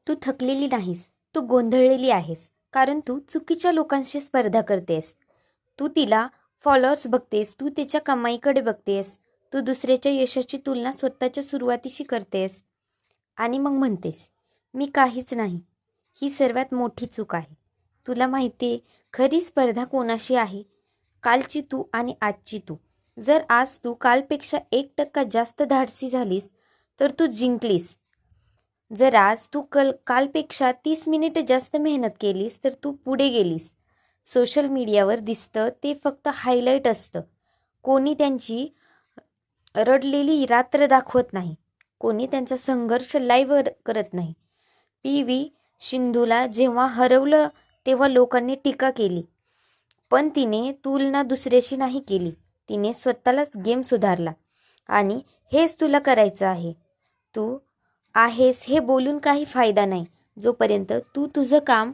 तू थकलेली नाहीस, तू गोंधळलेली आहेस. कारण तू चुकीच्या लोकांशी स्पर्धा करतेस. तू तिला फॉलोअर्स बघतेस, तू तिच्या कमाईकडे बघतेस, तू दुसऱ्याच्या यशाची तुलना स्वतःच्या सुरुवातीशी करतेस आणि मग म्हणतेस, मी काहीच नाही. ही सर्वात मोठी चूक आहे. तुला माहिती आहे खरी स्पर्धा कोणाशी आहे? कालची तू आणि आजची तू. जर आज तू कालपेक्षा 1% जास्त धाडसी झालीस तर तू जिंकलीस. जर आज तू कालपेक्षा 30 मिनिटं जास्त मेहनत केलीस तर तू पुढे गेलीस. सोशल मीडियावर दिसतं ते फक्त हायलाईट असतं. कोणी त्यांची रडलेली रात्र दाखवत नाही. कोणी त्यांचा संघर्ष लाईव्ह करत नाही. PV सिंधूला जेव्हा हरवलं तेव्हा लोकांनी टीका केली. पण तिने तुलना दुसऱ्याशी नाही केली. तिने स्वतःलाच गेम सुधारला. आणि हेच तुला करायचं आहे. तू आहेस हे बोलून काही फायदा नाही जोपर्यंत तू तुझं काम